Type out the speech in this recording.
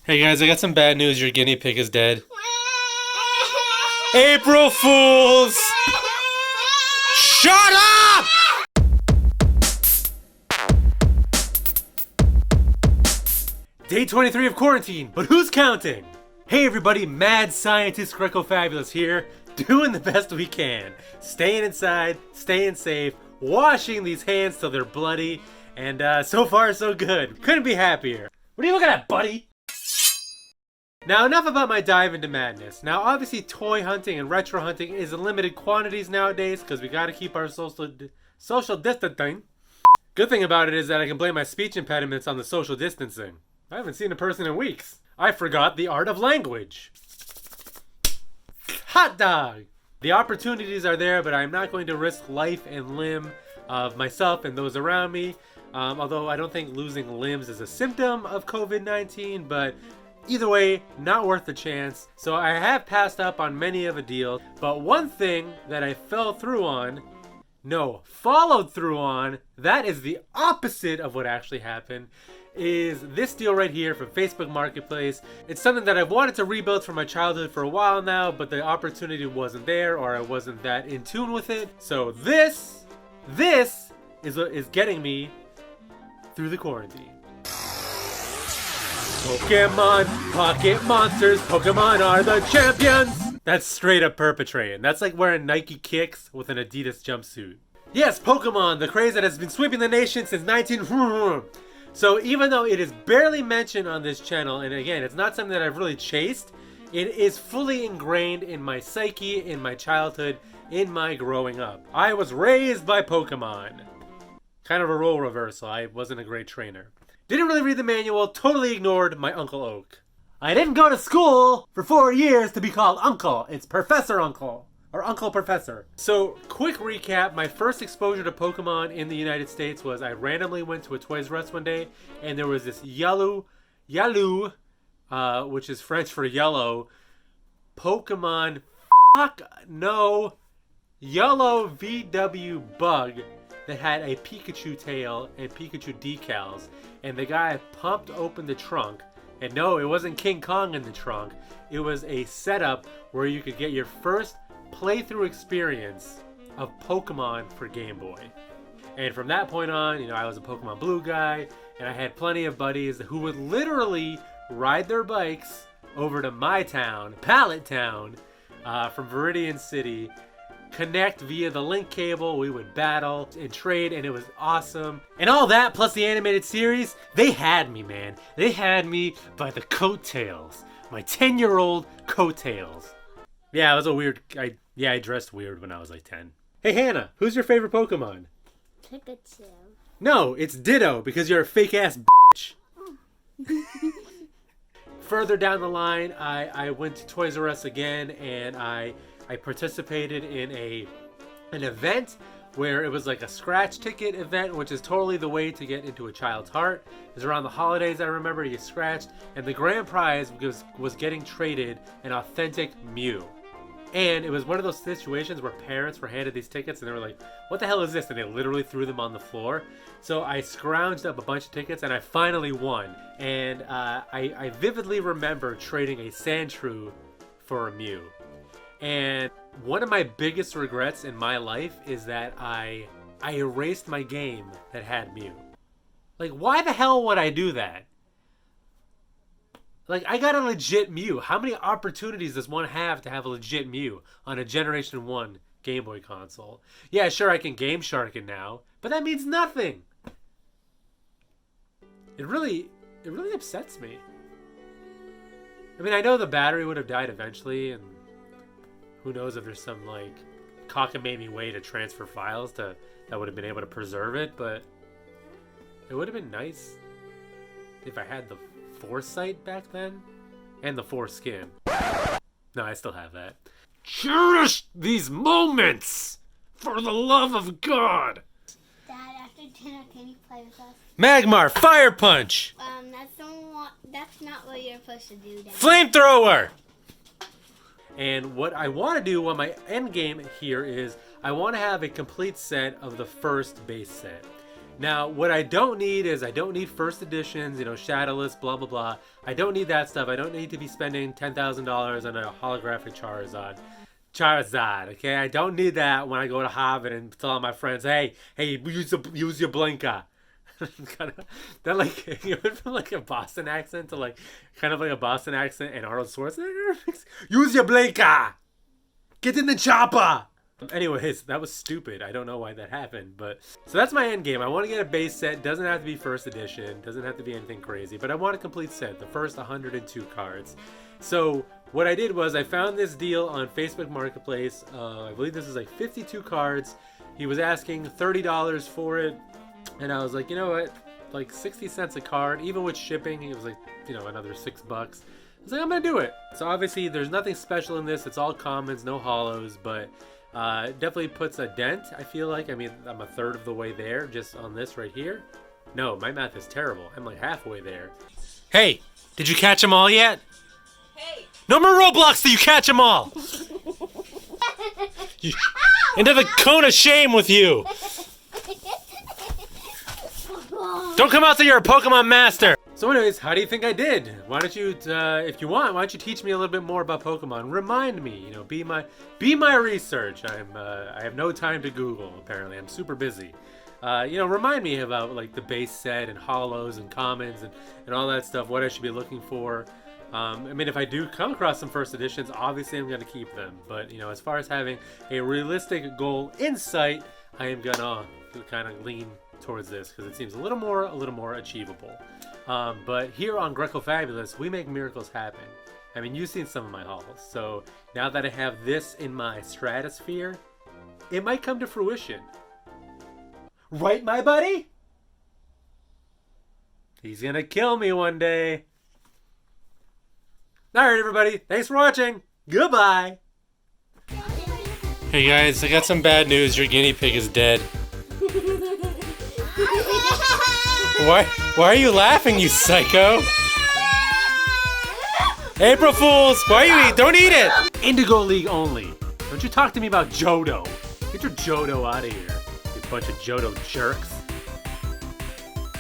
Hey guys, I got some bad news. Your guinea pig is dead. April Fools! Shut up! Day 23 of quarantine, but who's counting? Hey everybody, Mad Scientist Greco Fabulous here, doing the best we can. Staying inside, staying safe, washing these hands till they're bloody, and so far so good. Couldn't be happier. What are you looking at, buddy? Now enough about my dive into madness. Now obviously toy hunting and retro hunting is in limited quantities nowadays because we gotta keep our social distancing. Good thing about it is that I can blame my speech impediments on the social distancing. I haven't seen a person in weeks. I forgot the art of language. Hot dog! The opportunities are there, but I'm not going to risk life and limb of myself and those around me. Although I don't think losing limbs is a symptom of COVID-19, but either way, not worth the chance. So I have passed up on many of a deal, but one thing that I followed through on, that is the opposite of what actually happened, is this deal right here from Facebook Marketplace. It's something that I've wanted to rebuild from my childhood for a while now, but the opportunity wasn't there, or I wasn't that in tune with it. So this is getting me through the quarantine. Pokémon, pocket monsters, Pokémon are the champions! That's straight up perpetrating. That's like wearing Nike kicks with an Adidas jumpsuit. Yes, Pokémon, the craze that has been sweeping the nation since 19... So even though it is barely mentioned on this channel, and again, it's not something that I've really chased, it is fully ingrained in my psyche, in my childhood, in my growing up. I was raised by Pokémon. Kind of a role reversal. I wasn't a great trainer. Didn't really read the manual, totally ignored my Uncle Oak. I didn't go to school for 4 years to be called Uncle. It's Professor Uncle, or Uncle Professor. So, quick recap, my first exposure to Pokemon in the United States was I randomly went to a Toys R Us one day, and there was this Yalu, which is French for yellow, Pokemon, yellow VW bug that had a Pikachu tail and Pikachu decals, and the guy pumped open the trunk, and no, it wasn't King Kong in the trunk, it was a setup where you could get your first playthrough experience of Pokemon for Game Boy. And from that point on, I was a Pokemon Blue guy, and I had plenty of buddies who would literally ride their bikes over to my town, Pallet Town, from Viridian City, connect via the link cable, we would battle and trade, and it was awesome. And all that, plus the animated series, they had me, man. They had me by the coattails. My 10-year-old coattails. Yeah, it was a weird, I dressed weird when I was like 10. Hey Hannah, who's your favorite Pokemon? Pikachu. No, it's Ditto, because you're a fake-ass bitch. Further down the line, I went to Toys R Us again, and I participated in an event where it was like a scratch ticket event, which is totally the way to get into a child's heart. It was around the holidays, I remember, you scratched, and the grand prize was getting traded an authentic Mew. And it was one of those situations where parents were handed these tickets and they were like, what the hell is this? And they literally threw them on the floor. So I scrounged up a bunch of tickets and I finally won. And I vividly remember trading a Sandshrew for a Mew. And one of my biggest regrets in my life is that I erased my game that had Mew. Like, why the hell would I do that? Like, I got a legit Mew. How many opportunities does one have to have a legit Mew on a Generation 1 Game Boy console? Yeah, sure, I can Game Shark it now, but that means nothing. It really upsets me. I mean, I know the battery would have died eventually, and who knows if there's some, like, cockamamie way to transfer files that would have been able to preserve it, but it would have been nice if I had the foresight back then, and the foreskin. No, I still have that. Cherish these moments, for the love of God. Dad, after dinner, can you play with us? Magmar, Fire Punch. That's not what you're supposed to do, Dad. Flamethrower. And what I want to do, what my end game here is, I want to have a complete set of the first base set. Now, what I don't need is I don't need first editions, you know, shadowless, blah, blah, blah. I don't need that stuff. I don't need to be spending $10,000 on a holographic Charizard, okay? I don't need that when I go to Harvard and tell all my friends, hey, use your blinker. That like it went from like a Boston accent to like kind of like a Boston accent and Arnold Schwarzenegger. Use your blinker. Get in the chopper. Anyways, that was stupid. I don't know why that happened, but so that's my end game. I want to get a base set. Doesn't have to be first edition. Doesn't have to be anything crazy, but I want a complete set. The first 102 cards. So what I did was I found this deal on Facebook Marketplace. I believe this is like 52 cards. He was asking $30 for it. And I was like, you know what, like 60 cents a card, even with shipping, it was like, you know, another $6. I was like, I'm gonna do it. So obviously there's nothing special in this. It's all commons, no hollows, but it definitely puts a dent, I feel like. I mean, I'm a third of the way there just on this right here. No, my math is terrible. I'm like halfway there. Hey, did you catch them all yet? Hey. No more Roblox till you catch them all. Into the cone of shame with you. Don't come out till you're a Pokemon master! So anyways, how do you think I did? Why don't you, if you want, why don't you teach me a little bit more about Pokemon? Remind me, you know, be my research. I have no time to Google, apparently. I'm super busy. You know, remind me about, like, the base set and hollows and commons and all that stuff, what I should be looking for. I mean, if I do come across some first editions, obviously I'm going to keep them. But, you know, as far as having a realistic goal in sight, I am going to kind of lean towards this because it seems a little more achievable. But here on Greco Fabulous, we make miracles happen. I mean, you've seen some of my hauls, so now that I have this in my stratosphere, it might come to fruition. Right, my buddy? He's gonna kill me one day. Alright, everybody, thanks for watching. Goodbye. Hey guys, I got some bad news. Your guinea pig is dead. Why are you laughing, you psycho? April Fools! Why are you eating? Don't eat it! Indigo League only. Don't you talk to me about Johto. Get your Johto out of here, you bunch of Johto jerks.